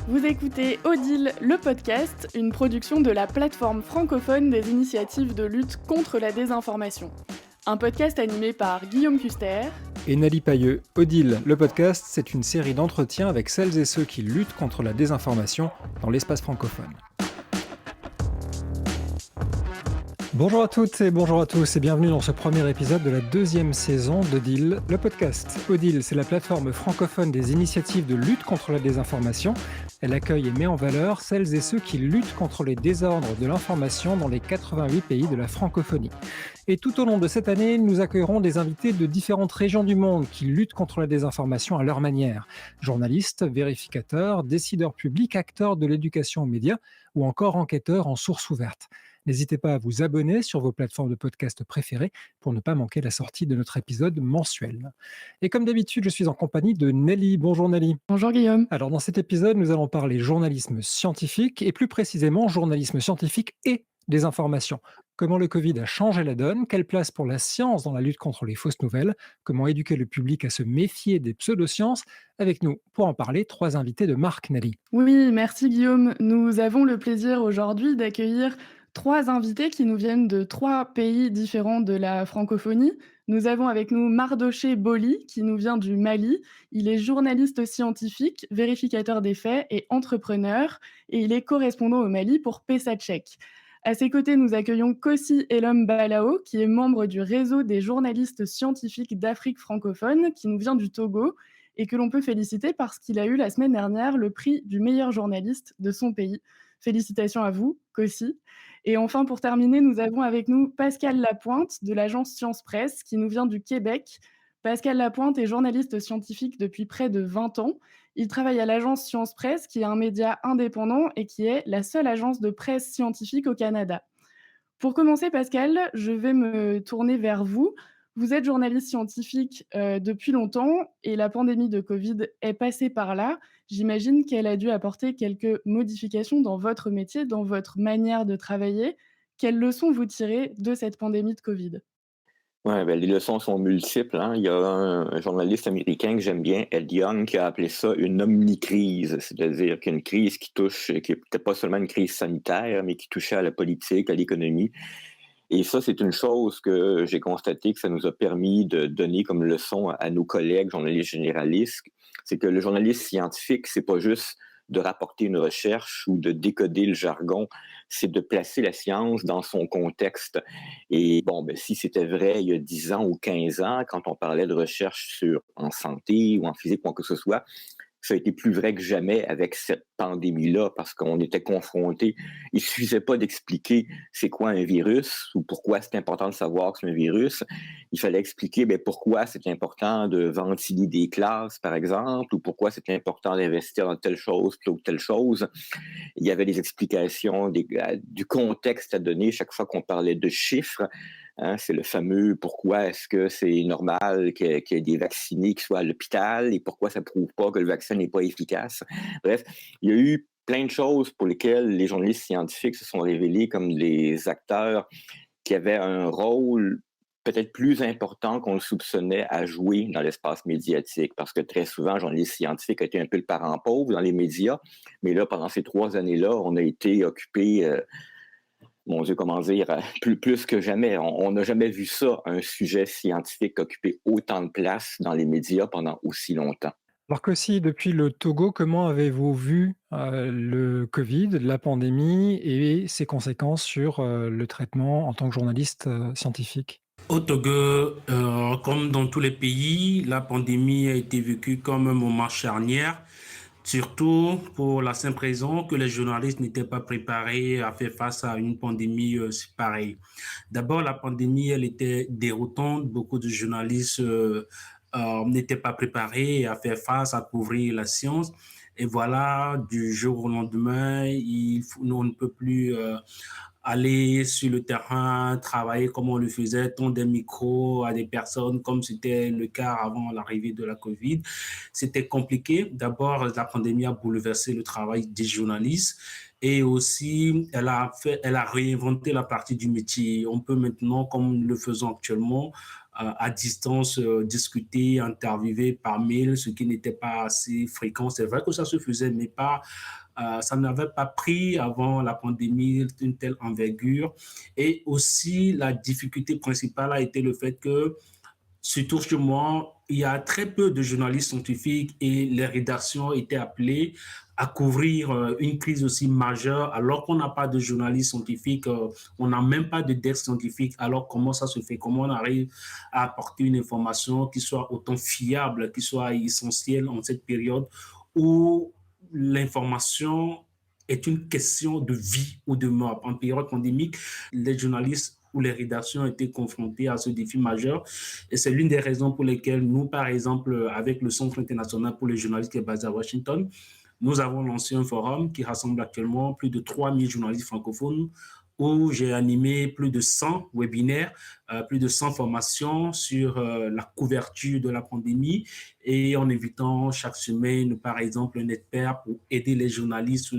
Vous écoutez Odile, le podcast, une production de la plateforme francophone des initiatives de lutte contre la désinformation. Un podcast animé par Guillaume Custer et Nali Payeux. Odile, le podcast, c'est une série d'entretiens avec celles et ceux qui luttent contre la désinformation dans l'espace francophone. Bonjour à toutes et bonjour à tous et bienvenue dans ce premier épisode de la deuxième saison d'Odile, le podcast. Odile, c'est la plateforme francophone des initiatives de lutte contre la désinformation. Elle accueille et met en valeur celles et ceux qui luttent contre les désordres de l'information dans les 88 pays de la francophonie. Et tout au long de cette année, nous accueillerons des invités de différentes régions du monde qui luttent contre la désinformation à leur manière. Journalistes, vérificateurs, décideurs publics, acteurs de l'éducation aux médias ou encore enquêteurs en source ouverte. N'hésitez pas à vous abonner sur vos plateformes de podcast préférées pour ne pas manquer la sortie de notre épisode mensuel. Et comme d'habitude, je suis en compagnie de Nelly. Bonjour Nelly. Bonjour Guillaume. Alors dans cet épisode, nous allons parler journalisme scientifique et plus précisément journalisme scientifique et désinformation. Comment le Covid a changé la donne, quelle place pour la science dans la lutte contre les fausses nouvelles, comment éduquer le public à se méfier des pseudosciences. Avec nous, pour en parler, trois invités de marque, Nelly. Oui, merci Guillaume. Nous avons le plaisir aujourd'hui d'accueillir trois invités qui nous viennent de trois pays différents de la francophonie. Nous avons avec nous Mardoché Boli, qui nous vient du Mali. Il est journaliste scientifique, vérificateur des faits et entrepreneur, et il est correspondant au Mali pour PESACHEC. À ses côtés, nous accueillons Kossi Elom Balao, qui est membre du réseau des journalistes scientifiques d'Afrique francophone, qui nous vient du Togo, et que l'on peut féliciter parce qu'il a eu la semaine dernière le prix du meilleur journaliste de son pays. Félicitations à vous, Kossi. Et enfin, pour terminer, nous avons avec nous Pascal Lapointe de l'agence Science Presse qui nous vient du Québec. Pascal Lapointe est journaliste scientifique depuis près de 20 ans. Il travaille à l'agence Science Presse qui est un média indépendant et qui est la seule agence de presse scientifique au Canada. Pour commencer, Pascal, je vais me tourner vers vous. Vous êtes journaliste scientifique depuis longtemps et la pandémie de Covid est passée par là. J'imagine qu'elle a dû apporter quelques modifications dans votre métier, dans votre manière de travailler. Quelles leçons vous tirez de cette pandémie de Covid? Ouais, ben, les leçons sont multiples, hein. Il y a un journaliste américain que j'aime bien, Ed Young, qui a appelé ça une omnicrise, c'est-à-dire qu'une crise qui n'était pas seulement une crise sanitaire, mais qui touchait à la politique, à l'économie. Et ça, c'est une chose que j'ai constaté que ça nous a permis de donner comme leçon à nos collègues journalistes généralistes. C'est que le journaliste scientifique, c'est pas juste de rapporter une recherche ou de décoder le jargon, c'est de placer la science dans son contexte. Et bon, ben, si c'était vrai il y a 10 ans ou 15 ans, quand on parlait de recherche en santé ou en physique ou quoi que ce soit, ça a été plus vrai que jamais avec cette pandémie-là parce qu'on était confrontés. Il suffisait pas d'expliquer c'est quoi un virus ou pourquoi c'est important de savoir que c'est un virus. Il fallait expliquer pourquoi c'est important de ventiler des classes, par exemple, ou pourquoi c'est important d'investir dans telle chose plutôt que telle chose. Il y avait des explications du contexte à donner chaque fois qu'on parlait de chiffres. Hein, c'est le fameux pourquoi est-ce que c'est normal qu'il y ait des vaccinés qui soient à l'hôpital et pourquoi ça ne prouve pas que le vaccin n'est pas efficace. Bref, il y a eu plein de choses pour lesquelles les journalistes scientifiques se sont révélés comme des acteurs qui avaient un rôle peut-être plus important qu'on le soupçonnait à jouer dans l'espace médiatique, parce que très souvent, le journaliste scientifique a été un peu le parent pauvre dans les médias, mais là, pendant ces 3 années-là, on a été occupé mon Dieu, comment dire, plus que jamais. On n'a jamais vu ça, un sujet scientifique occuper autant de place dans les médias pendant aussi longtemps. Alors que si, depuis le Togo, comment avez-vous vu le Covid, la pandémie et ses conséquences sur le traitement en tant que journaliste scientifique? Au Togo, comme dans tous les pays, la pandémie a été vécue comme un moment charnière, surtout pour la simple raison que les journalistes n'étaient pas préparés à faire face à une pandémie pareille. D'abord, la pandémie, elle était déroutante. Beaucoup de journalistes n'étaient pas préparés à faire face, à couvrir la science. Et voilà, du jour au lendemain, on ne peut plus aller sur le terrain, travailler comme on le faisait, tendre des micros à des personnes comme c'était le cas avant l'arrivée de la Covid. C'était compliqué. D'abord, la pandémie a bouleversé le travail des journalistes Et aussi, elle a réinventé la partie du métier. On peut maintenant, comme nous le faisons actuellement, à distance, discuter, interviewer par mail, ce qui n'était pas assez fréquent. C'est vrai que ça se faisait, mais pas, ça n'avait pas pris avant la pandémie une telle envergure. Et aussi, la difficulté principale a été le fait que, surtout chez moi, il y a très peu de journalistes scientifiques et les rédactions étaient appelées à couvrir une crise aussi majeure alors qu'on n'a pas de journalistes scientifiques, on n'a même pas de desk scientifique. Alors comment ça se fait? Comment on arrive à apporter une information qui soit autant fiable, qui soit essentielle en cette période où l'information est une question de vie ou de mort? En période pandémique, les journalistes ou les rédactions ont été confrontées à ce défi majeur. Et c'est l'une des raisons pour lesquelles nous, par exemple, avec le Centre international pour les journalistes qui est basé à Washington, nous avons lancé un forum qui rassemble actuellement plus de 3000 journalistes francophones où j'ai animé plus de 100 webinaires, plus de 100 formations sur la couverture de la pandémie et en invitant chaque semaine, par exemple, un expert pour aider les journalistes,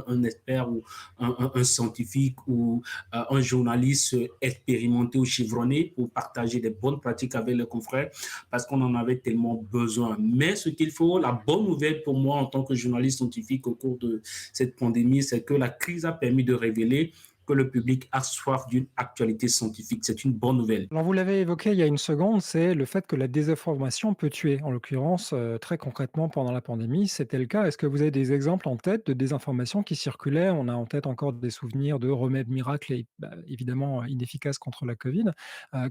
un expert ou un scientifique ou un journaliste expérimenté ou chevronné pour partager des bonnes pratiques avec les confrères parce qu'on en avait tellement besoin. Mais ce qu'il faut, la bonne nouvelle pour moi en tant que journaliste scientifique au cours de cette pandémie, c'est que la crise a permis de révéler que le public a soif d'une actualité scientifique. C'est une bonne nouvelle. Alors vous l'avez évoqué il y a une seconde, c'est le fait que la désinformation peut tuer. En l'occurrence, très concrètement pendant la pandémie, c'était le cas. Est-ce que vous avez des exemples en tête de désinformation qui circulaient? On a en tête encore des souvenirs de remèdes miracles et évidemment inefficaces contre la Covid.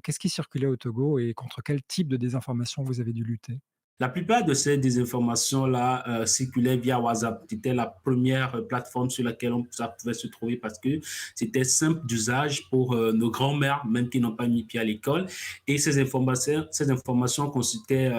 Qu'est-ce qui circulait au Togo et contre quel type de désinformation vous avez dû lutter? La plupart de ces désinformations-là circulaient via WhatsApp. C'était la première plateforme sur laquelle ça pouvait se trouver parce que c'était simple d'usage pour nos grands-mères, même qui n'ont pas mis pied à l'école. Et ces informations consistaient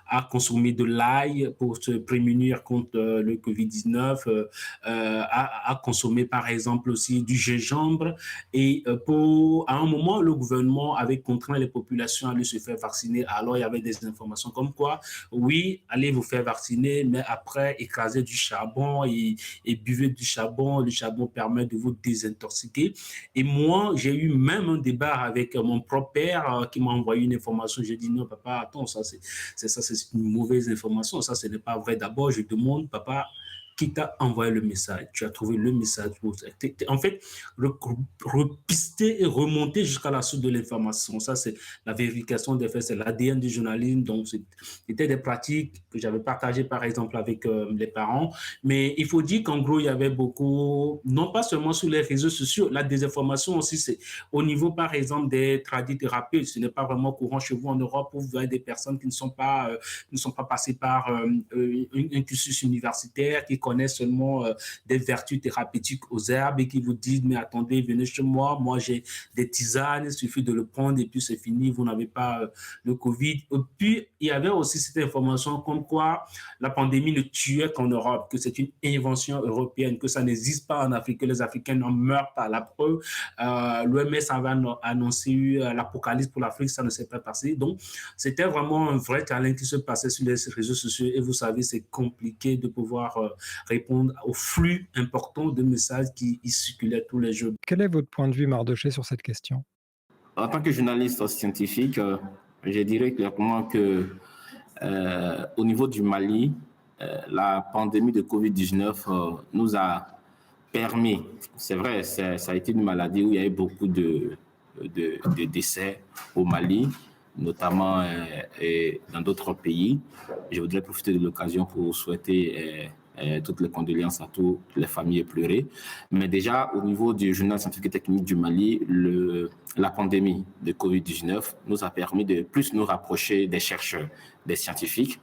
à consommer de l'ail pour se prémunir contre le Covid-19, à consommer par exemple aussi du gingembre. Et à un moment, le gouvernement avait contraint les populations à aller se faire vacciner. Alors, il y avait des informations comme quoi oui, allez vous faire vacciner, mais après, écrasez du charbon et buvez du charbon. Le charbon permet de vous désintoxiquer. Et moi, j'ai eu même un débat avec mon propre père qui m'a envoyé une information. J'ai dit non, papa, attends, c'est une mauvaise information. Ça, ce n'est pas vrai. D'abord, je demande, papa, qui t'a envoyé le message? Tu as trouvé le message. En fait, repister et remonter jusqu'à la source de l'information. Ça, c'est la vérification des faits, c'est l'ADN du journalisme. Donc, c'était des pratiques que j'avais partagées, par exemple, avec les parents. Mais il faut dire qu'en gros, il y avait beaucoup, non pas seulement sur les réseaux sociaux, la désinformation aussi, c'est au niveau, par exemple, des tradithérapeutes. Ce n'est pas vraiment courant chez vous en Europe où vous avez des personnes qui ne sont pas passées par un cursus universitaire, qui connaissent seulement des vertus thérapeutiques aux herbes et qui vous disent, mais attendez, venez chez moi, moi j'ai des tisanes, il suffit de le prendre et puis c'est fini, vous n'avez pas le Covid. Et puis, il y avait aussi cette information comme quoi la pandémie ne tuait qu'en Europe, que c'est une invention européenne, que ça n'existe pas en Afrique, que les Africains n'en meurent pas. La preuve, l'OMS avait annoncé l'apocalypse pour l'Afrique, ça ne s'est pas passé. Donc, c'était vraiment un vrai challenge qui se passait sur les réseaux sociaux et vous savez, c'est compliqué de pouvoir répondre au flux important de messages qui circulaient tous les jours. Quel est votre point de vue, Mardoché, sur cette question? En tant que journaliste scientifique, je dirais clairement que au niveau du Mali, la pandémie de Covid-19 nous a permis, c'est vrai, ça a été une maladie où il y a eu beaucoup de décès au Mali, notamment dans d'autres pays. Je voudrais profiter de l'occasion pour souhaiter toutes les condoléances à toutes les familles éplorées. Mais déjà, au niveau du journal scientifique et technique du Mali, la pandémie de Covid-19 nous a permis de plus nous rapprocher des chercheurs, des scientifiques.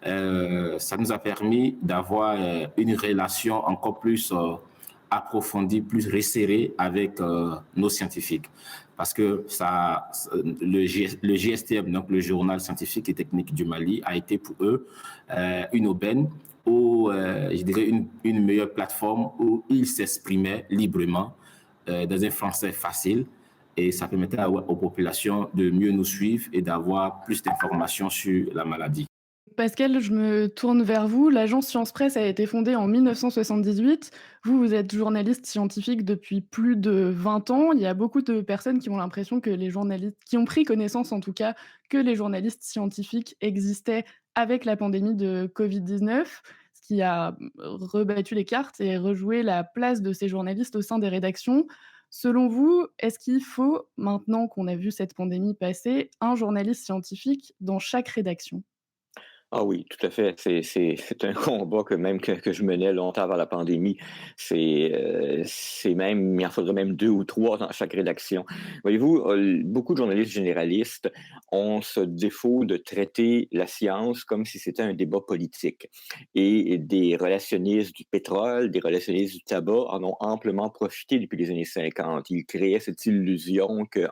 Ça nous a permis d'avoir une relation encore plus approfondie, plus resserrée avec nos scientifiques. Parce que le GSTM, donc le journal scientifique et technique du Mali, a été pour eux une aubaine ou, je dirais, une meilleure plateforme où ils s'exprimaient librement dans un français facile et ça permettait aux populations de mieux nous suivre et d'avoir plus d'informations sur la maladie. Pascal, je me tourne vers vous. L'agence Science Presse a été fondée en 1978. Vous, vous êtes journaliste scientifique depuis plus de 20 ans. Il y a beaucoup de personnes qui ont l'impression que les journalistes qui ont pris connaissance en tout cas, que les journalistes scientifiques existaient avec la pandémie de Covid-19, ce qui a, rebattu les cartes et rejoué la place de ces journalistes au sein des rédactions. Selon vous, est-ce qu'il faut, maintenant qu'on a vu cette pandémie passer, un journaliste scientifique dans chaque rédaction? Ah oui, tout à fait. C'est un combat que je menais longtemps avant la pandémie. C'est même il en faudrait même 2 ou 3 dans chaque rédaction. Voyez-vous, beaucoup de journalistes généralistes ont ce défaut de traiter la science comme si c'était un débat politique et des relationnistes du pétrole, des relationnistes du tabac en ont amplement profité depuis les années 50. Ils créaient cette illusion que,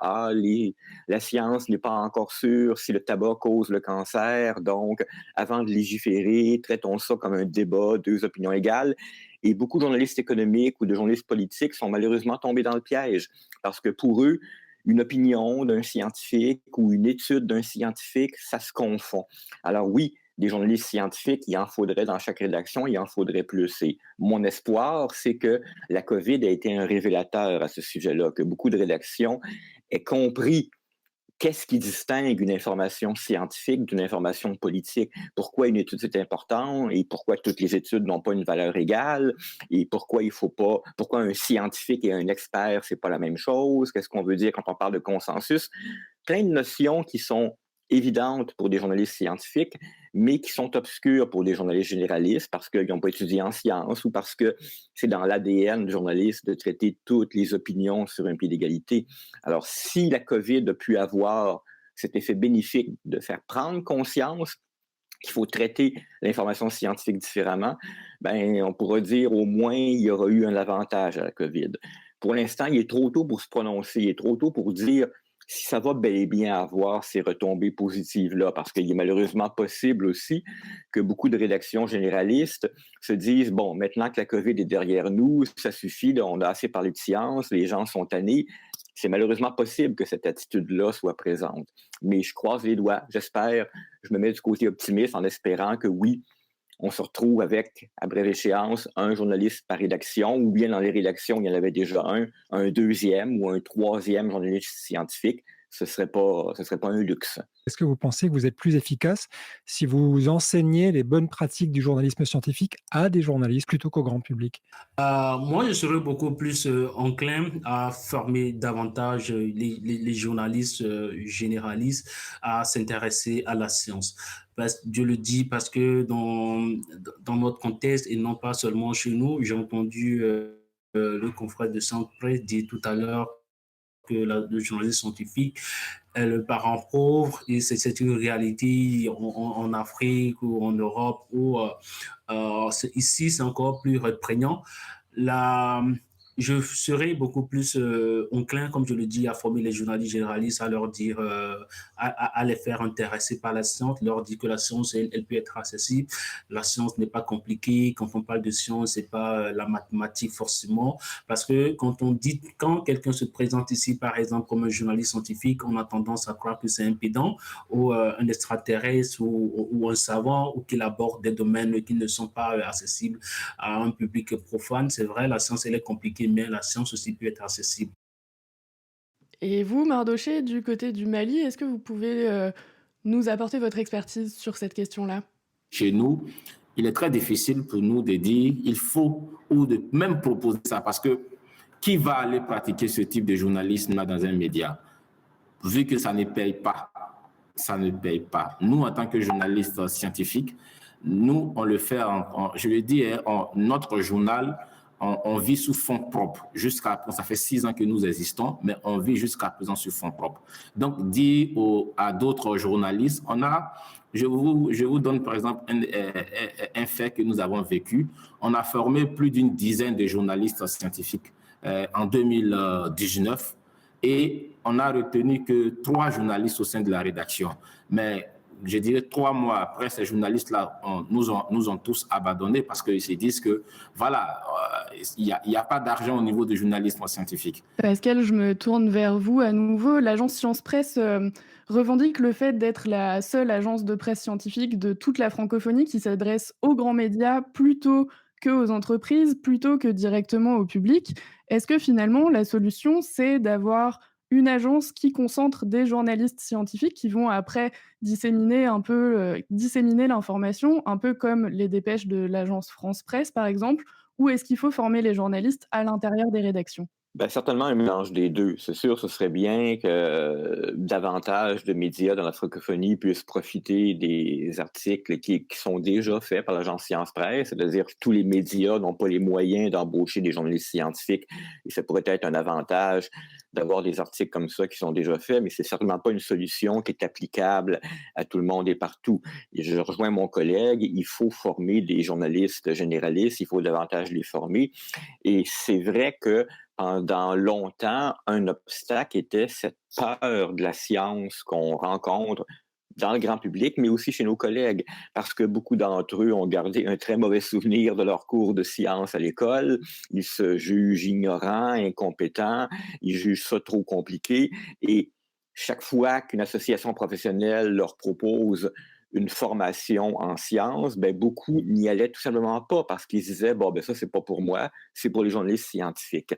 la science n'est pas encore sûre si le tabac cause le cancer, donc avant de légiférer, traitons ça comme un débat, deux opinions égales. Et beaucoup de journalistes économiques ou de journalistes politiques sont malheureusement tombés dans le piège parce que pour eux, une opinion d'un scientifique ou une étude d'un scientifique, ça se confond. Alors oui, des journalistes scientifiques, il en faudrait dans chaque rédaction, il en faudrait plus. Et mon espoir, c'est que la COVID a été un révélateur à ce sujet-là, que beaucoup de rédactions aient compris qu'est-ce qui distingue une information scientifique d'une information politique? Pourquoi une étude c'est important et pourquoi toutes les études n'ont pas une valeur égale et pourquoi un scientifique et un expert c'est pas la même chose? Qu'est-ce qu'on veut dire quand on parle de consensus? Plein de notions qui sont évidentes pour des journalistes scientifiques, mais qui sont obscures pour des journalistes généralistes parce qu'ils n'ont pas étudié en sciences ou parce que c'est dans l'ADN du journaliste de traiter toutes les opinions sur un pied d'égalité. Alors, si la COVID a pu avoir cet effet bénéfique de faire prendre conscience qu'il faut traiter l'information scientifique différemment, ben, on pourra dire au moins il y aura eu un avantage à la COVID. Pour l'instant, il est trop tôt pour se prononcer, il est trop tôt pour dire si ça va bel et bien avoir ces retombées positives-là, parce qu'il est malheureusement possible aussi que beaucoup de rédactions généralistes se disent, bon, maintenant que la COVID est derrière nous, ça suffit, là, on a assez parlé de science, les gens sont tannés. C'est malheureusement possible que cette attitude-là soit présente. Mais je croise les doigts, j'espère, je me mets du côté optimiste en espérant que oui, on se retrouve avec, à brève échéance, un journaliste par rédaction, ou bien dans les rédactions, il y en avait déjà un deuxième ou un troisième journaliste scientifique. Ce serait pas un luxe. Est-ce que vous pensez que vous êtes plus efficace si vous enseignez les bonnes pratiques du journalisme scientifique à des journalistes plutôt qu'au grand public? Moi, je serais beaucoup plus enclin à former davantage les journalistes généralistes à s'intéresser à la science. Je le dis parce que dans notre contexte, et non pas seulement chez nous, j'ai entendu le confrère de Centre Presse dire tout à l'heure que le journaliste scientifique est le parent pauvre et c'est une réalité en Afrique ou en Europe où ici c'est encore plus prégnant. La, je serais beaucoup plus enclin, comme je le dis, à former les journalistes généralistes, à leur dire, à les faire intéresser par la science, leur dire que la science, elle peut être accessible. La science n'est pas compliquée. Quand on parle de science, c'est pas la mathématique forcément. Parce que quand quelqu'un se présente ici, par exemple, comme un journaliste scientifique, on a tendance à croire que c'est un pédant ou un extraterrestre ou un savant ou qu'il aborde des domaines qui ne sont pas accessibles à un public profane. C'est vrai, la science, elle est compliquée, mais la science aussi peut être accessible. Et vous, Mardoché, du côté du Mali, est-ce que vous pouvez, nous apporter votre expertise sur cette question-là? Chez nous, il est très difficile pour nous de dire il faut ou de même proposer ça parce que qui va aller pratiquer ce type de journalisme-là dans un média? Vu que ça ne paye pas, ça ne paye pas. Nous, en tant que journalistes scientifiques, nous, on le fait, je le dis, notre journal, on vit sous fonds propres. Ça fait 6 ans que nous existons, mais on vit jusqu'à présent sur fonds propres. Donc, dire à d'autres journalistes, je vous donne par exemple un fait que nous avons vécu. On a formé plus d'une dizaine de journalistes scientifiques en 2019 et on a retenu que 3 journalistes au sein de la rédaction. Mais je dirais 3 mois après, ces journalistes-là nous ont tous abandonnés parce qu'ils se disent que, voilà, il n'y a pas d'argent au niveau du journalisme scientifique. Pascal, je me tourne vers vous à nouveau. L'agence Science Presse revendique le fait d'être la seule agence de presse scientifique de toute la francophonie qui s'adresse aux grands médias plutôt qu'aux entreprises, plutôt que directement au public. Est-ce que finalement, la solution, c'est d'avoir une agence qui concentre des journalistes scientifiques qui vont après disséminer un peu, disséminer l'information, un peu comme les dépêches de l'agence France Presse, par exemple, ou est-ce qu'il faut former les journalistes à l'intérieur des rédactions? Ben, certainement un mélange des 2. C'est sûr, ce serait bien que davantage de médias dans la francophonie puissent profiter des articles qui sont déjà faits par l'agence Science Presse, c'est-à-dire que tous les médias n'ont pas les moyens d'embaucher des journalistes scientifiques et ça pourrait être un avantage d'avoir des articles comme ça qui sont déjà faits, mais c'est certainement pas une solution qui est applicable à tout le monde et partout. Et je rejoins mon collègue, il faut former des journalistes généralistes, il faut davantage les former et c'est vrai que pendant longtemps, un obstacle était cette peur de la science qu'on rencontre dans le grand public, mais aussi chez nos collègues, parce que beaucoup d'entre eux ont gardé un très mauvais souvenir de leur cours de science à l'école. Ils se jugent ignorants, incompétents, ils jugent ça trop compliqué, et chaque fois qu'une association professionnelle leur propose une formation en sciences, ben beaucoup n'y allaient tout simplement pas parce qu'ils se disaient bon ben ça c'est pas pour moi, c'est pour les journalistes scientifiques.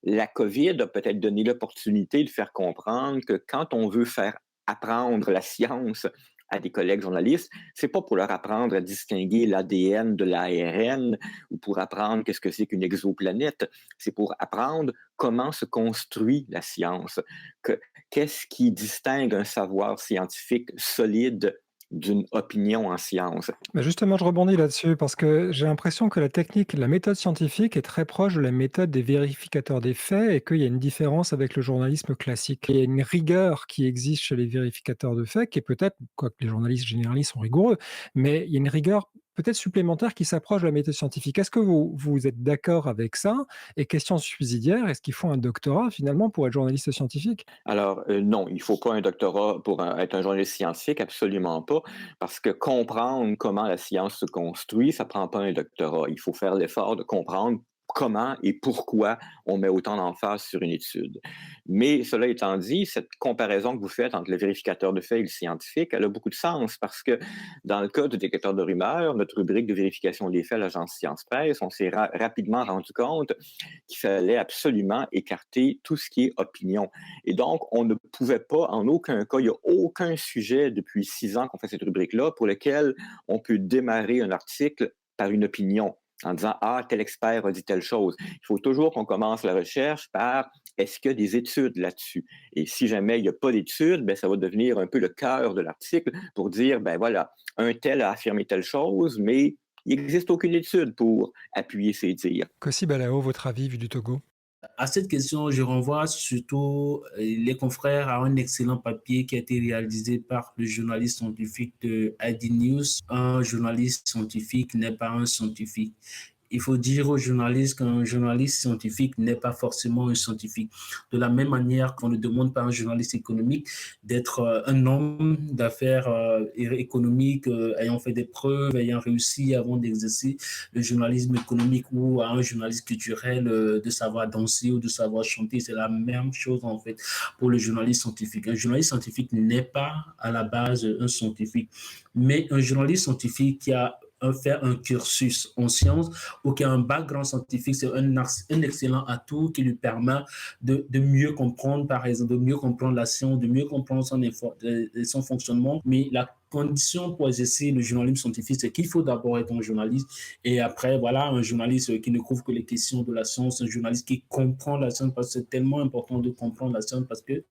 La COVID a peut-être donné l'opportunité de faire comprendre que quand on veut faire apprendre la science à des collègues journalistes, c'est pas pour leur apprendre à distinguer l'ADN de l'ARN ou pour apprendre qu'est-ce que c'est qu'une exoplanète, c'est pour apprendre comment se construit la science, qu'est-ce qui distingue un savoir scientifique solide d'une opinion en science. Mais justement, je rebondis là-dessus parce que j'ai l'impression que la technique, la méthode scientifique est très proche de la méthode des vérificateurs des faits et qu'il y a une différence avec le journalisme classique. Il y a une rigueur qui existe chez les vérificateurs de faits, qui est peut-être, quoique les journalistes généralistes sont rigoureux, mais il y a une rigueur peut-être supplémentaire qui s'approche de la méthode scientifique. Est-ce que vous êtes d'accord avec ça? Et question subsidiaire, est-ce qu'il faut un doctorat finalement pour être journaliste scientifique? Alors, non, il ne faut pas un doctorat pour être un journaliste scientifique, absolument pas, parce que comprendre comment la science se construit, ça ne prend pas un doctorat. Il faut faire l'effort de comprendre comment et pourquoi on met autant d'emphase sur une étude. Mais cela étant dit, cette comparaison que vous faites entre le vérificateur de faits et le scientifique, elle a beaucoup de sens parce que dans le cas du détecteur de rumeurs, notre rubrique de vérification des faits à l'agence Science Presse, on s'est rapidement rendu compte qu'il fallait absolument écarter tout ce qui est opinion. Et donc, on ne pouvait pas, en aucun cas, il n'y a aucun sujet depuis 6 ans qu'on fait cette rubrique-là pour lequel on peut démarrer un article par une opinion en disant ah, tel expert a dit telle chose. Il faut toujours qu'on commence la recherche par est-ce qu'il y a des études là-dessus? Et si jamais il n'y a pas d'études, ben, ça va devenir un peu le cœur de l'article pour dire ben voilà, un tel a affirmé telle chose, mais il n'existe aucune étude pour appuyer ses dires. Kossi Balao, votre avis vu du Togo? À cette question, je renvoie surtout les confrères à un excellent papier qui a été réalisé par le journaliste scientifique de ID News. Un journaliste scientifique n'est pas un scientifique. Il faut dire aux journalistes qu'un journaliste scientifique n'est pas forcément un scientifique. De la même manière qu'on ne demande pas à un journaliste économique d'être un homme d'affaires économique ayant fait des preuves, ayant réussi avant d'exercer le journalisme économique ou à un journaliste culturel de savoir danser ou de savoir chanter. C'est la même chose en fait pour le journaliste scientifique. Un journaliste scientifique n'est pas à la base un scientifique, mais un journaliste scientifique qui a faire un cursus en sciences ou qui a un background scientifique, c'est un excellent atout qui lui permet de mieux comprendre, par exemple, de mieux comprendre la science, de mieux comprendre son fonctionnement. Mais la condition pour exercer le journalisme scientifique, c'est qu'il faut d'abord être un journaliste et après, voilà, un journaliste qui ne couvre que les questions de la science, un journaliste qui comprend la science parce que c'est tellement important de comprendre la science parce que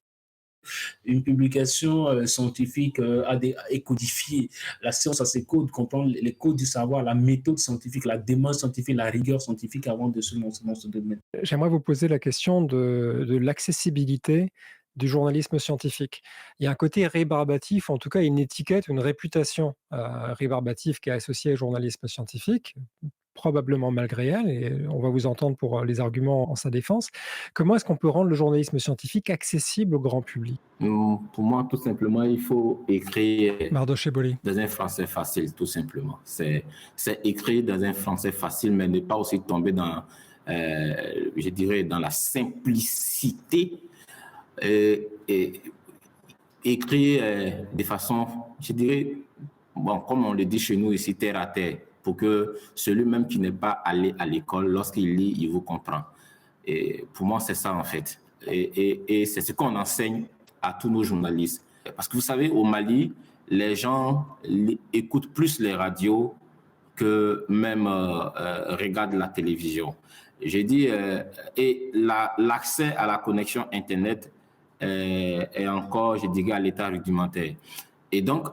une publication scientifique est codifiée. La science a ses codes, comprendre les codes du savoir, la méthode scientifique, la démarche scientifique, la rigueur scientifique avant de se lancer dans ce domaine. J'aimerais vous poser la question de l'accessibilité du journalisme scientifique. Il y a un côté rébarbatif, en tout cas une étiquette, une réputation rébarbative qui est associée au journalisme scientifique, probablement malgré elle, et on va vous entendre pour les arguments en sa défense. Comment est-ce qu'on peut rendre le journalisme scientifique accessible au grand public? Pour moi, tout simplement, il faut écrire Mardoché Boli. dans un français facile, tout simplement. C'est écrire dans un français facile, mais ne pas aussi tomber dans, je dirais, dans la simplicité. Et écrire de façon, je dirais, bon, comme on le dit chez nous ici, terre à terre, pour que celui même qui n'est pas allé à l'école, lorsqu'il lit, il vous comprend. Et pour moi, c'est ça en fait. Et c'est ce qu'on enseigne à tous nos journalistes. Parce que vous savez, au Mali, les gens écoutent plus les radios que même regardent la télévision. J'ai dit, et l'accès à la connexion Internet est encore, je dirais, à l'état rudimentaire. Et donc,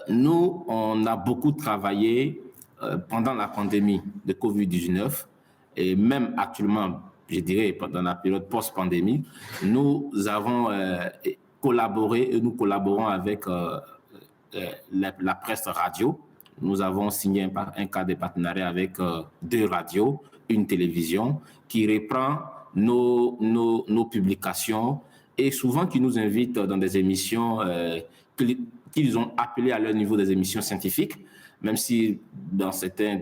nous, on a beaucoup travaillé pendant la pandémie de Covid-19 et même actuellement, je dirais, dans la période post-pandémie, nous avons collaboré et nous collaborons avec la presse radio. Nous avons signé un cadre de partenariat avec 2 radios, une télévision qui reprend nos publications et souvent qui nous invitent dans des émissions qu'ils ont appelées à leur niveau des émissions scientifiques, même si dans certains,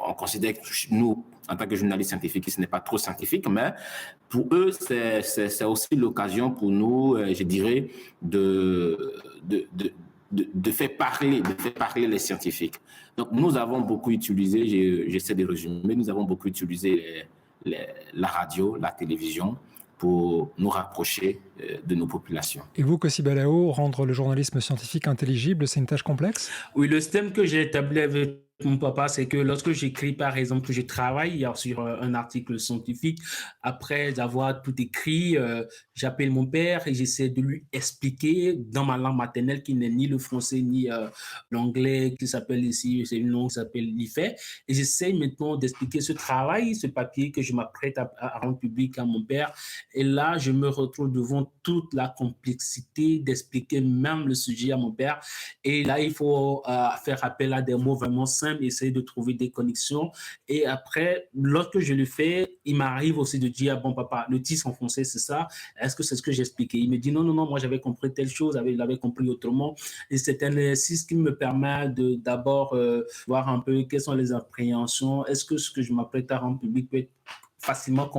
on considère que nous, en tant que journalistes scientifiques, ce n'est pas trop scientifique, mais pour eux, c'est aussi l'occasion pour nous, je dirais, de faire parler les scientifiques. Donc, nous avons beaucoup utilisé, j'essaie de résumer, nous avons beaucoup utilisé la radio, la télévision, pour nous rapprocher de nos populations. Et vous, Kossi Balao, rendre le journalisme scientifique intelligible, c'est une tâche complexe? Oui, le système que j'ai établi avec mon papa, c'est que lorsque j'écris, par exemple, que je travaille sur un article scientifique, après avoir tout écrit, j'appelle mon père et j'essaie de lui expliquer dans ma langue maternelle qui n'est ni le français ni l'anglais qui s'appelle ici, c'est une langue qui s'appelle l'IFE. Et j'essaie maintenant d'expliquer ce travail, ce papier que je m'apprête à rendre public à mon père. Et là, je me retrouve devant toute la complexité d'expliquer même le sujet à mon père. Et là, il faut faire appel à des mots vraiment simples, essayer de trouver des connexions. Et après, lorsque je le fais, il m'arrive aussi de dire, bon papa, le titre en français, c'est ça. Est-ce que c'est ce que j'expliquais? Il me dit, non, moi j'avais compris telle chose, il avait compris autrement. Et c'est un exercice qui me permet de d'abord voir un peu quelles sont les appréhensions. Est-ce que ce que je m'apprête à rendre public peut être facilement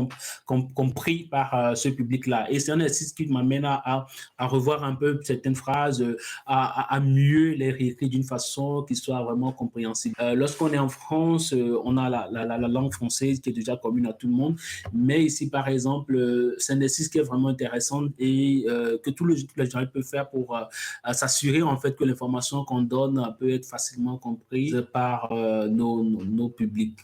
compris par ce public-là. Et c'est un exercice qui m'amène à revoir un peu certaines phrases, à mieux les réécrire d'une façon qui soit vraiment compréhensible. Lorsqu'on est en France, on a la langue française qui est déjà commune à tout le monde, mais ici, par exemple, c'est un exercice qui est vraiment intéressant et que tous les gens peuvent faire pour s'assurer en fait que l'information qu'on donne peut être facilement comprise par nos publics.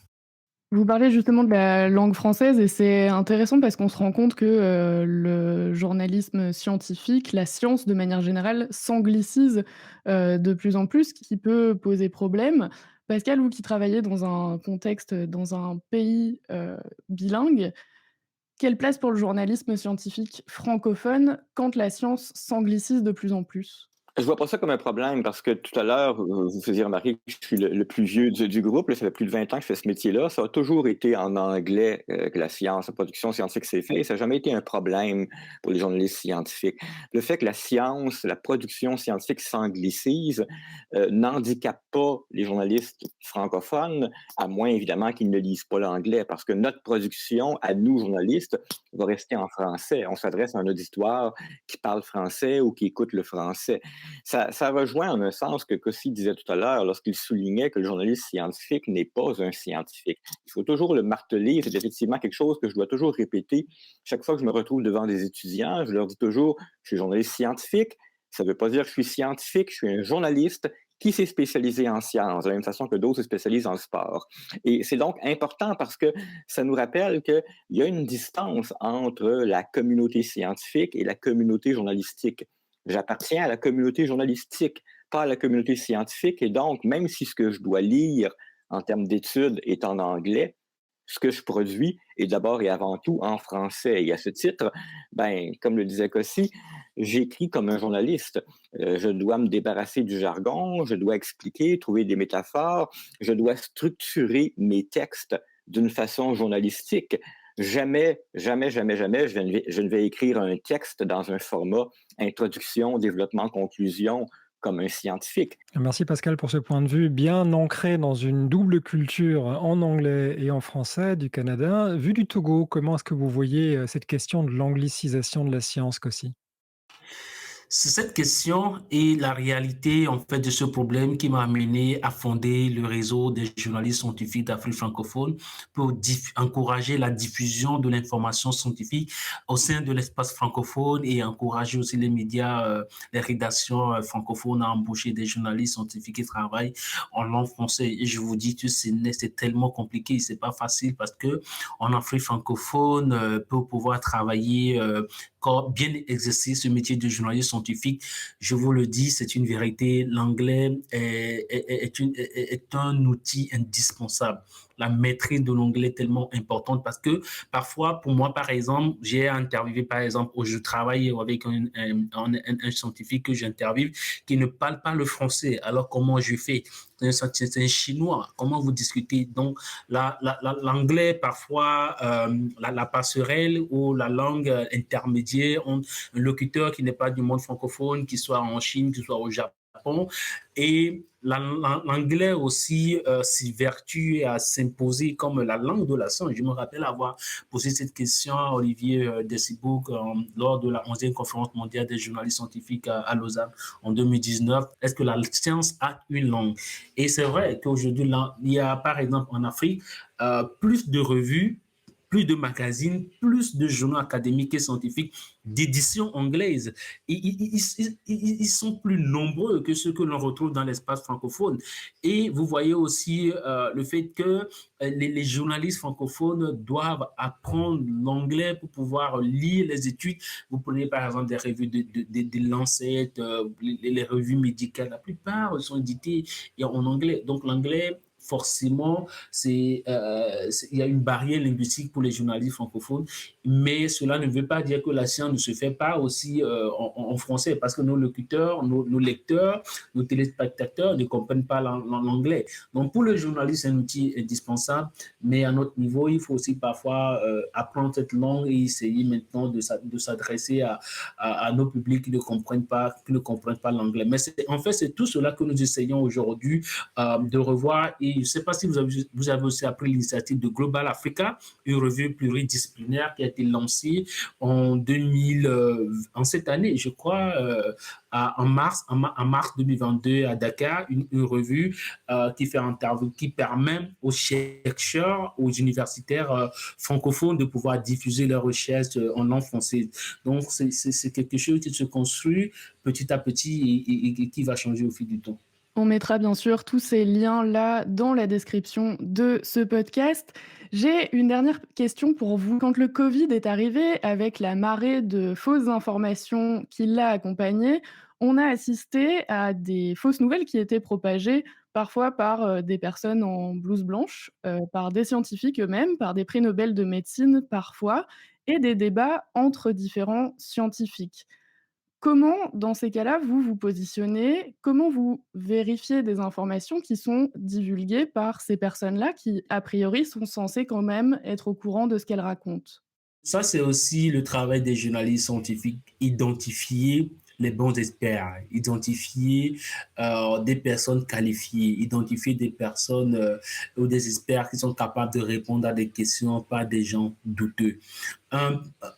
Vous parlez justement de la langue française et c'est intéressant parce qu'on se rend compte que, le journalisme scientifique, la science de manière générale s'anglicise, de plus en plus, ce qui peut poser problème. Pascal, vous qui travaillez dans un contexte, dans un pays, bilingue, quelle place pour le journalisme scientifique francophone quand la science s'anglicise de plus en plus? Je vois pas ça comme un problème parce que tout à l'heure, vous faisiez remarquer que je suis le plus vieux du groupe. Là, ça fait plus de 20 ans que je fais ce métier-là. Ça a toujours été en anglais que la science, la production scientifique s'est faite. Ça n'a jamais été un problème pour les journalistes scientifiques. Le fait que la science, la production scientifique s'anglicise n'handicape pas les journalistes francophones, à moins évidemment qu'ils ne lisent pas l'anglais, parce que notre production, à nous journalistes, va rester en français. On s'adresse à un auditoire qui parle français ou qui écoute le français. Ça rejoint en un sens que Kossi disait tout à l'heure lorsqu'il soulignait que le journaliste scientifique n'est pas un scientifique. Il faut toujours le marteler, c'est effectivement quelque chose que je dois toujours répéter. Chaque fois que je me retrouve devant des étudiants, je leur dis toujours, je suis journaliste scientifique, ça ne veut pas dire que je suis scientifique, je suis un journaliste qui s'est spécialisé en sciences, de la même façon que d'autres se spécialisent en sport. Et c'est donc important parce que ça nous rappelle qu'il y a une distance entre la communauté scientifique et la communauté journalistique. J'appartiens à la communauté journalistique, pas à la communauté scientifique, et donc, même si ce que je dois lire en termes d'études est en anglais, ce que je produis est d'abord et avant tout en français. Et à ce titre, ben, comme le disait Cossi, j'écris comme un journaliste. Je dois me débarrasser du jargon, je dois expliquer, trouver des métaphores, je dois structurer mes textes d'une façon journalistique. Jamais, jamais, jamais, jamais, je ne vais écrire un texte dans un format introduction, développement, conclusion, comme un scientifique. Merci Pascal pour ce point de vue bien ancré dans une double culture en anglais et en français du Canada. Vu du Togo, comment est-ce que vous voyez cette question de l'anglicisation de la science, Cossi? C'est cette question et la réalité en fait de ce problème qui m'a amené à fonder le réseau des journalistes scientifiques d'Afrique francophone pour encourager la diffusion de l'information scientifique au sein de l'espace francophone et encourager aussi les médias, les rédactions francophones à embaucher des journalistes scientifiques qui travaillent en langue française. Et je vous dis que c'est tellement compliqué, c'est pas facile parce que en Afrique francophone, pour pouvoir travailler bien exercer ce métier de journaliste scientifique, je vous le dis, c'est une vérité. L'anglais est un outil indispensable. La maîtrise de l'anglais est tellement importante parce que parfois, pour moi, par exemple, j'ai interviewé, par exemple, où je travaille avec un scientifique que j'interviewe qui ne parle pas le français. Alors, comment je fais? C'est un Chinois. Comment vous discutez? Donc, l'anglais, parfois, la passerelle ou la langue intermédiaire entre un locuteur qui n'est pas du monde francophone, qui soit en Chine, qui soit au Japon, et l'anglais aussi s'évertue à s'imposer comme la langue de la science. Je me rappelle avoir posé cette question à Olivier Dessibouc lors de la 11e conférence mondiale des journalistes scientifiques à Lausanne en 2019. Est-ce que la science a une langue? Et c'est vrai qu'aujourd'hui, il y a par exemple en Afrique plus de revues, plus de magazines, plus de journaux académiques et scientifiques d'édition anglaise. Ils sont plus nombreux que ceux que l'on retrouve dans l'espace francophone. Et vous voyez aussi le fait que les journalistes francophones doivent apprendre l'anglais pour pouvoir lire les études. Vous prenez par exemple des revues de Lancet, les revues médicales, la plupart sont éditées en anglais. Donc l'anglais, forcément, il y a une barrière linguistique pour les journalistes francophones, mais cela ne veut pas dire que la science ne se fait pas aussi en français, parce que nos locuteurs, nos lecteurs, nos téléspectateurs ne comprennent pas l'anglais. Donc, pour le journaliste, c'est un outil indispensable, mais à notre niveau, il faut aussi parfois apprendre cette langue et essayer maintenant de s'adresser à nos publics qui ne comprennent pas l'anglais. Mais en fait, c'est tout cela que nous essayons aujourd'hui de revoir. Et je ne sais pas si vous avez aussi appris l'initiative de Global Africa, une revue pluridisciplinaire qui a été lancée en cette année, je crois, en mars 2022 à Dakar, une revue qui fait interview, qui permet aux chercheurs, aux universitaires francophones de pouvoir diffuser leurs recherches en langue française. Donc, c'est quelque chose qui se construit petit à petit et qui va changer au fil du temps. On mettra bien sûr tous ces liens-là dans la description de ce podcast. J'ai une dernière question pour vous. Quand le Covid est arrivé, avec la marée de fausses informations qui l'a accompagné, on a assisté à des fausses nouvelles qui étaient propagées parfois par des personnes en blouse blanche, par des scientifiques eux-mêmes, par des prix Nobel de médecine parfois, et des débats entre différents scientifiques. Comment, dans ces cas-là, vous vous positionnez? Comment vous vérifiez des informations qui sont divulguées par ces personnes-là qui, a priori, sont censées quand même être au courant de ce qu'elles racontent? Ça, c'est aussi le travail des journalistes scientifiques, identifier les bons experts, identifier des personnes qualifiées, identifier des personnes ou des experts qui sont capables de répondre à des questions, pas des gens douteux.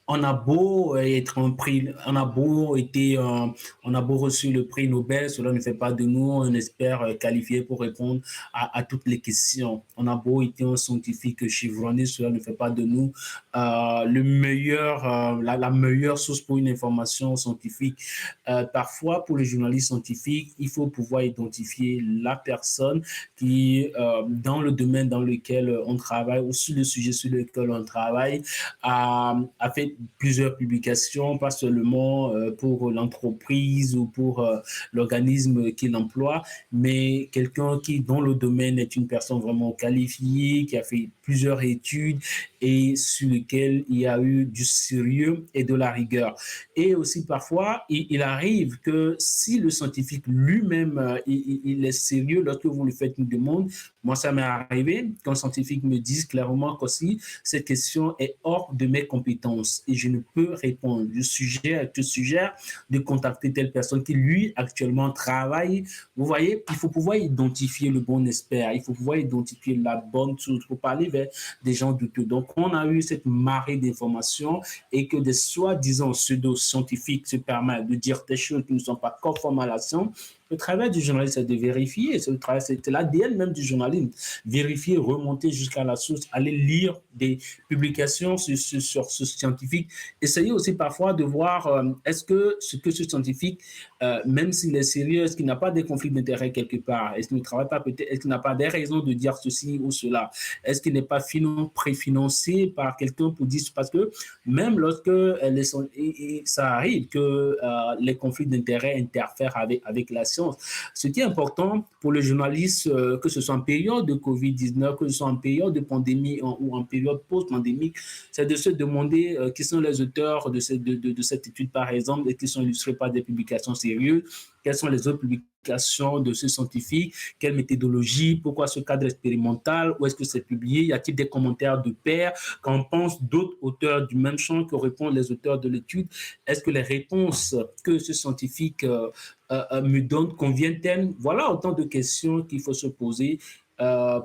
On a beau être un prix, on a beau reçu le prix Nobel, cela ne fait pas de nous un expert qualifié pour répondre à toutes les questions. On a beau être un scientifique chevronné, cela ne fait pas de nous la meilleure source pour une information scientifique. Parfois, pour les journalistes scientifiques, il faut pouvoir identifier la personne qui, dans le domaine dans lequel on travaille ou sur le sujet sur lequel on travaille, a fait plusieurs publications, pas seulement pour l'entreprise ou pour l'organisme qu'il emploie, mais quelqu'un qui, dans le domaine, est une personne vraiment qualifiée, qui a fait plusieurs études et sur lesquelles il y a eu du sérieux et de la rigueur. Et aussi parfois, il arrive que si le scientifique lui-même, il est sérieux lorsque vous lui faites une demande, moi ça m'est arrivé qu'un scientifique me dise clairement qu'aussi cette question est hors de mes compétences et je ne peux répondre. Je te suggère de contacter telle personne qui lui actuellement travaille. Vous voyez, il faut pouvoir identifier le bon expert, il faut pouvoir identifier la bonne source pour parler vers des gens douteux. Donc on a eu cette marée d'informations et que des soi-disant pseudo-scientifiques se permettent de dire des choses qui ne sont pas conformes à la science. Le travail du journaliste, c'est de vérifier. C'est l'ADN même du journalisme. Vérifier, remonter jusqu'à la source, aller lire des publications sur ce scientifique. Essayer aussi parfois de voir est-ce que ce scientifique, même s'il est sérieux, est-ce qu'il n'a pas des conflits d'intérêts quelque part? Est-ce qu'il ne travaille pas peut-être? Est-ce qu'il n'a pas des raisons de dire ceci ou cela? Est-ce qu'il n'est pas préfinancé par quelqu'un pour dire... Parce que même lorsque ça arrive que les conflits d'intérêts interfèrent avec la science, ce qui est important pour les journalistes, que ce soit en période de Covid-19, que ce soit en période de pandémie ou en période post-pandémique, c'est de se demander qui sont les auteurs de cette étude, par exemple, et qui sont illustrés par des publications sérieuses. Quelles sont les autres publications de ce scientifique? Quelle méthodologie? Pourquoi ce cadre expérimental? Où est-ce que c'est publié? Y a-t-il des commentaires de pairs? Qu'en pensent d'autres auteurs du même champ que répondent les auteurs de l'étude? Est-ce que les réponses que ce scientifique me donne conviennent-elles? Voilà autant de questions qu'il faut se poser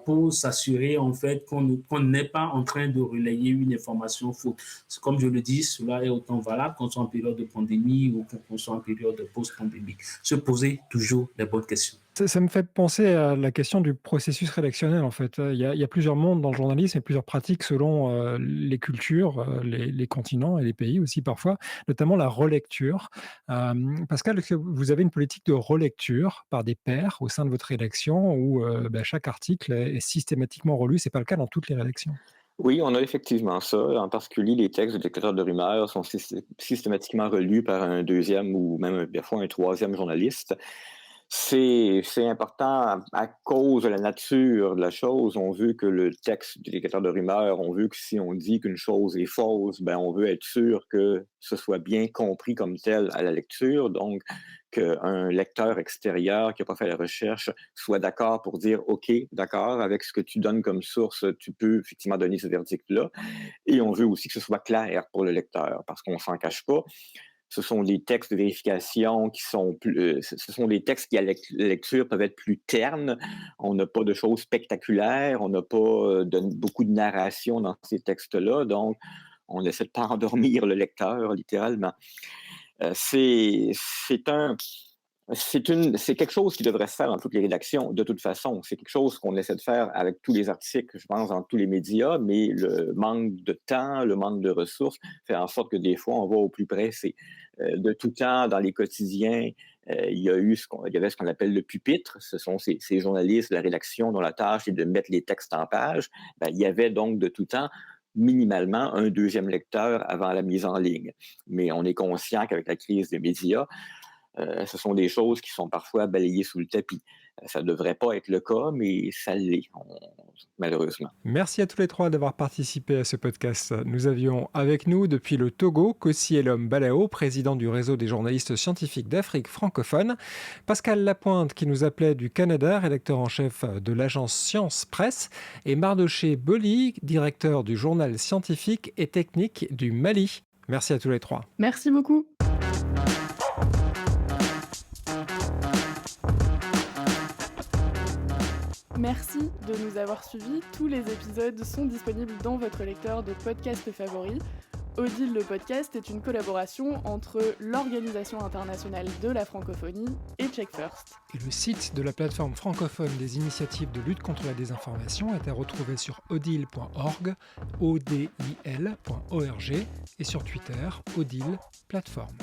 pour s'assurer en fait qu'on n'est pas en train de relayer une information fausse. Comme je le dis, cela est autant valable qu'on soit en période de pandémie ou qu'on soit en période de post-pandémie. Se poser toujours les bonnes questions. Ça me fait penser à la question du processus rédactionnel, en fait. Il y a plusieurs mondes dans le journalisme et plusieurs pratiques selon les cultures, les continents et les pays aussi parfois, notamment la relecture. Pascal, est-ce que vous avez une politique de relecture par des pairs au sein de votre rédaction où chaque article est systématiquement relu? Ce n'est pas le cas dans toutes les rédactions. Oui, on a effectivement ça. En particulier, les textes de détecteurs de rumeurs sont systématiquement relus par un deuxième ou même parfois un troisième journaliste. C'est important à cause de la nature de la chose. On veut que le texte du détecteur de rumeurs, on veut que si on dit qu'une chose est fausse, on veut être sûr que ce soit bien compris comme tel à la lecture. Donc, qu'un lecteur extérieur qui n'a pas fait la recherche soit d'accord pour dire « OK, d'accord, avec ce que tu donnes comme source, tu peux effectivement donner ce verdict-là. » Et on veut aussi que ce soit clair pour le lecteur, parce qu'on ne s'en cache pas. Ce sont des textes de vérification qui sont plus... ce sont des textes qui, à la lecture, peuvent être plus ternes. On n'a pas de choses spectaculaires, on n'a pas beaucoup de narration dans ces textes-là, donc on essaie de ne pas endormir le lecteur, littéralement. C'est quelque chose qui devrait se faire dans toutes les rédactions, de toute façon. C'est quelque chose qu'on essaie de faire avec tous les articles, je pense, dans tous les médias, mais le manque de temps, le manque de ressources fait en sorte que des fois, on va au plus près. C'est de tout temps, dans les quotidiens, il y avait ce qu'on appelle le pupitre. Ce sont ces journalistes de la rédaction dont la tâche est de mettre les textes en page. Il y avait donc de tout temps minimalement un deuxième lecteur avant la mise en ligne. Mais on est conscient qu'avec la crise des médias, ce sont des choses qui sont parfois balayées sous le tapis. Ça ne devrait pas être le cas, mais ça l'est, malheureusement. Merci à tous les trois d'avoir participé à ce podcast. Nous avions avec nous depuis le Togo Kossi Elom Balao, président du réseau des journalistes scientifiques d'Afrique francophone, Pascal Lapointe qui nous appelait du Canada, rédacteur en chef de l'agence Science Presse, et Mardoché Boli, directeur du journal scientifique et technique du Mali. Merci à tous les trois. Merci beaucoup. Merci de nous avoir suivis. Tous les épisodes sont disponibles dans votre lecteur de podcast favori. Odile le podcast est une collaboration entre l'Organisation internationale de la francophonie et Check First. Et le site de la plateforme francophone des initiatives de lutte contre la désinformation est à retrouver sur odile.org, odil.org et sur Twitter, Odile Plateforme.